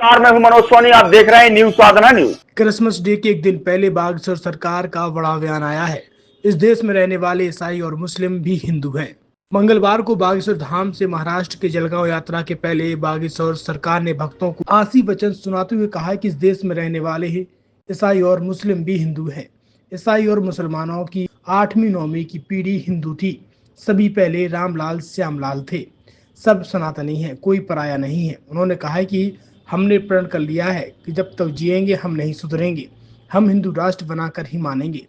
नमस्कार, मैं हूं मनोज सोनी। आप देख रहे हैं न्यूज साधना न्यूज। क्रिसमस डे के एक दिन पहले बागेश्वर सरकार का बड़ा बयान आया है। इस देश में रहने वाले ईसाई और मुस्लिम भी हिंदू हैं। मंगलवार को बागेश्वर धाम से महाराष्ट्र के जलगांव यात्रा के पहले बागेश्वर सरकार ने भक्तों को आशी वचन सुनाते हुए कहा कि इस देश में रहने वाले ईसाई और मुस्लिम भी हिंदू हैं। ईसाई और मुसलमानों की 8वीं 9वीं की पीढ़ी हिंदू थी। सभी पहले रामलाल श्यामलाल थे। सब सनातनी हैं, कोई पराया नहीं है। उन्होंने कहा है कि हमने प्रण कर लिया है कि जब तक जिएंगे हम नहीं सुधरेंगे। हम हिंदू राष्ट्र बनाकर ही मानेंगे।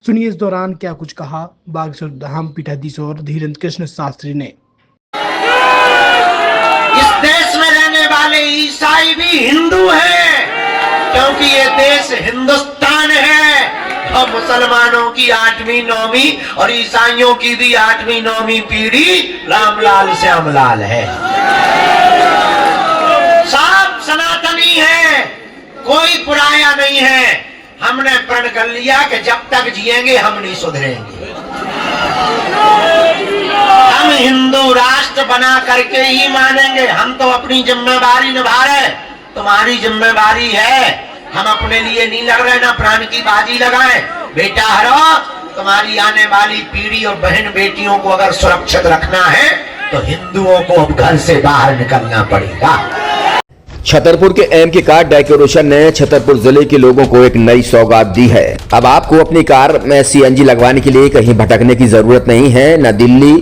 सुनिए इस दौरान क्या कुछ कहा बागेश्वर धाम पीठाधीश और धीरेन्द्र कृष्ण शास्त्री ने। इस देश में रहने वाले ईसाई भी हिंदू हैं, क्योंकि ये देश हिंदुस्तान है। और मुसलमानों की 8वीं 9वीं और ईसाइयों की भी 8वीं 9वीं पीढ़ी रामलाल श्यामलाल है। सब सनातनी है, कोई पुराया नहीं है। हमने प्रण कर लिया कि जब तक जिएंगे हम नहीं सुधरेंगे। हम हिंदू राष्ट्र बना करके ही मानेंगे। हम तो अपनी जिम्मेदारी निभा रहे, तुम्हारी जिम्मेदारी है। हम अपने लिए नहीं लड़ रहे, ना प्राण की बाजी लगाएं। बेटा हरो, तुम्हारी आने वाली पीढ़ी और बहन बेटियों को अगर सुरक्षित रखना है तो हिंदुओं को अब घर से बाहर निकलना पड़ेगा। छतरपुर के एमके कार डेकोरेशन ने छतरपुर जिले के लोगों को एक नई सौगात दी है। अब आपको अपनी कार में सीएनजी लगवाने के लिए कहीं भटकने की जरूरत नहीं है। न दिल्ली,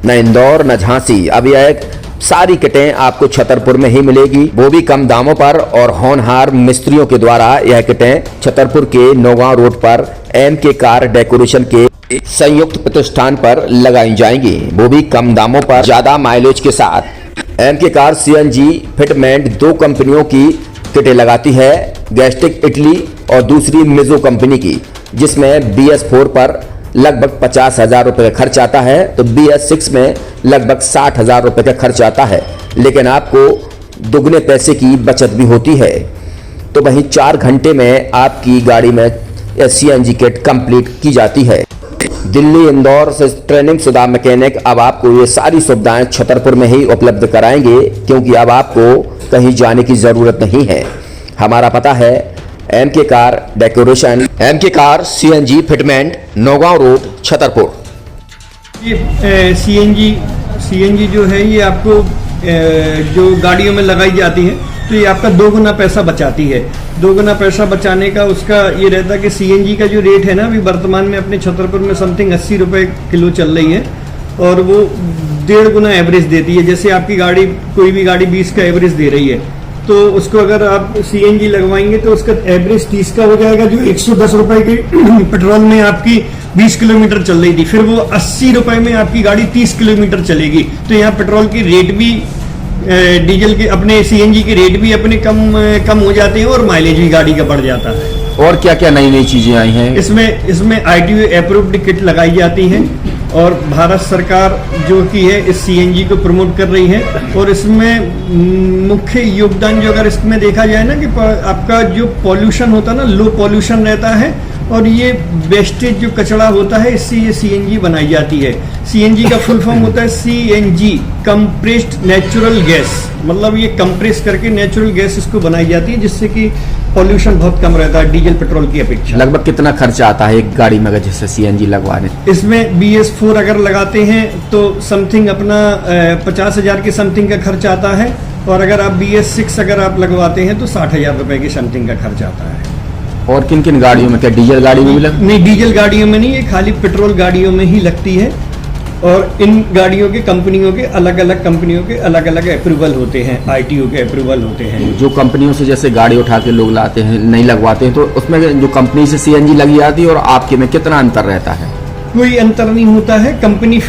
न इंदौर, न झांसी। अब यह सारी किटें आपको छतरपुर में ही मिलेगी, वो भी कम दामों पर। और होनहार मिस्त्रियों के द्वारा यह किटें छतरपुर के नौगांव रोड पर एमके कार डेकोरेशन के संयुक्त प्रतिष्ठान पर लगाई जाएंगी, वो भी कम दामों पर, ज्यादा माइलेज के साथ। एमके कार सीएनजी फिटमेंट 2 कंपनियों की किटें लगाती है, गैस्टिक इटली और दूसरी मिजो कंपनी की, जिसमें BS4 पर लगभग 50,000 रुपए का खर्च आता है, तो BS6 में लगभग 60,000 रुपए का खर्च आता है। लेकिन आपको दुगने पैसे की बचत भी होती है। तो वहीं 4 घंटे में आपकी गाड़ी में सीएनजी किट कंप्लीट की जाती है। दिल्ली, इंदौर से ट्रेनिंग शुदा मैकेनिक अब आपको ये सारी सुविधाएं छतरपुर में ही उपलब्ध कराएंगे, क्योंकि अब आपको कहीं जाने की जरूरत नहीं है। हमारा पता है MK car decoration, MK car CNG fitment, Naugaon road, Chhatarpur. ये सीएनजी जो है ये आपको जो गाड़ियों में लगाई जाती है तो ये आपका 2 गुना पैसा बचाती है। 2 गुना पैसा बचाने का उसका ये रहता है कि सीएनजी का जो रेट है ना, अभी वर्तमान में अपने छतरपुर में समथिंग 80 रुपये किलो चल रही है, और वो 1.5 गुना एवरेज देती है। जैसे आपकी गाड़ी, कोई भी गाड़ी 20 का एवरेज दे रही है, तो उसको अगर आप सीएनजी लगवाएंगे तो उसका एवरेज 30 का हो जाएगा। जो 110 रुपए की पेट्रोल में आपकी 20 किलोमीटर चल रही थी, फिर वो 80 रुपए में आपकी गाड़ी 30 किलोमीटर चलेगी। तो यहाँ पेट्रोल की रेट भी, डीजल के, अपने सीएनजी के रेट भी अपने कम हो जाते हैं और माइलेज भी गाड़ी का बढ़ जाता है। और क्या क्या नई नई चीजें आई हैं इसमें ITO अप्रूव्ड किट लगाई जाती है, और भारत सरकार जो की है इस सीएनजी को प्रमोट कर रही है। और इसमें मुख्य योगदान जो अगर इसमें देखा जाए ना, कि आपका जो पॉल्यूशन होता है ना, लो पॉल्यूशन रहता है, और ये वेस्टेज जो कचरा होता है, इससे ये सीएनजी बनाई जाती है। सीएनजी का फुल फॉर्म होता है CNG, कंप्रेस्ड नेचुरल गैस। मतलब ये कंप्रेस करके नेचुरल गैस इसको बनाई जाती है, जिससे कि पॉल्यूशन बहुत कम रहता है डीजल पेट्रोल की अपेक्षा। लगभग कितना खर्चा आता है एक गाड़ी में अगर जैसे सीएनजी लगवाने? इसमें BS4 अगर लगाते हैं तो समथिंग अपना 50,000 के समथिंग का खर्च आता है, और अगर आप BS6 अगर आप लगवाते हैं तो 60,000 रुपए की समथिंग का खर्च आता है। और किन किन गाड़ियों में? क्या डीजल गाड़ी में भी लगती? नहीं, डीजल गाड़ियों में नहीं, ये खाली पेट्रोल गाड़ियों में ही लगती है। और इन गाड़ियों के कंपनियों के अलग अलग अप्रूवल होते हैं, ITO के अप्रूवल होते हैं। जो कंपनियों से जैसे गाड़ी उठा के लोग लाते हैं, नहीं लगवाते हैं, तो उसमें जो कंपनी से सीएनजी लगी जाती है और आपके में कितना अंतर रहता है? कोई अंतर नहीं होता है। कंपनी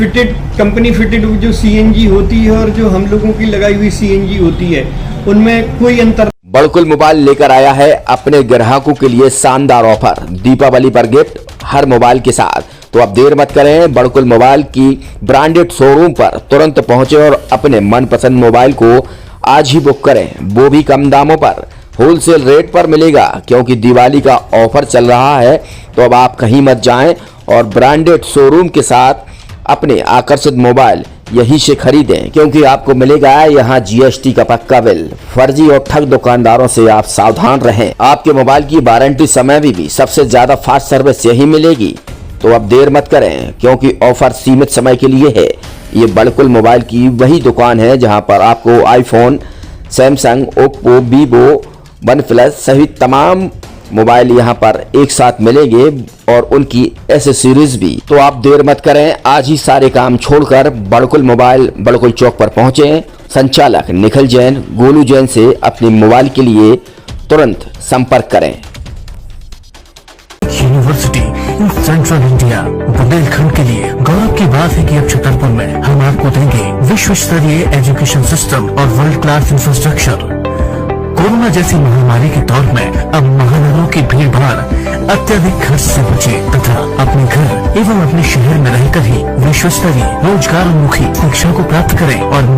फिटेड जो सीएनजी होती है और जो हम लोगों की लगाई हुई सीएनजी होती है, उनमें कोई अंतर। बड़कुल मोबाइल लेकर आया है अपने ग्राहकों के लिए शानदार ऑफर, दीपावली पर गिफ्ट हर मोबाइल के साथ। तो अब देर मत करें, बड़कुल मोबाइल की ब्रांडेड शोरूम पर तुरंत पहुंचे और अपने मनपसंद मोबाइल को आज ही बुक करें, वो भी कम दामों पर। होलसेल रेट पर मिलेगा, क्योंकि दिवाली का ऑफर चल रहा है। तो अब आप कहीं मत जाएं और ब्रांडेड शोरूम के साथ अपने आकर्षित मोबाइल यहीं से खरीदें, क्योंकि आपको मिलेगा यहाँ GST का पक्का बिल। फर्जी और ठग दुकानदारों से आप सावधान रहें। आपके मोबाइल की वारंटी समय में भी सबसे ज्यादा फास्ट सर्विस यही मिलेगी। तो अब देर मत करें, क्योंकि ऑफर सीमित समय के लिए है। ये बड़कुल मोबाइल की वही दुकान है जहां पर आपको iPhone, Samsung, Oppo, Vivo, OnePlus सहित तमाम मोबाइल यहां पर एक साथ मिलेंगे और उनकी एसेसरीज भी। तो आप देर मत करें, आज ही सारे काम छोड़कर बड़कुल मोबाइल बड़कुल चौक पर पहुंचे। संचालक निखिल जैन, गोलू जैन से अपने मोबाइल के लिए तुरंत संपर्क करें। University in central India Bundelkhand के लिए गौरव की बात है कि अब छतरपुर में हम आपको देंगे विश्व स्तरीय एजुकेशन सिस्टम और वर्ल्ड क्लास इंफ्रास्ट्रक्चर। कोरोना जैसी महामारी के दौर में अब महानगरों की भीड़ भाड़ अत्यधिक खर्च से बचे तथा अपने घर एवं अपने शहर में रहकर ही विश्व स्तरीय रोजगार उन्मुखी शिक्षा को प्राप्त करें और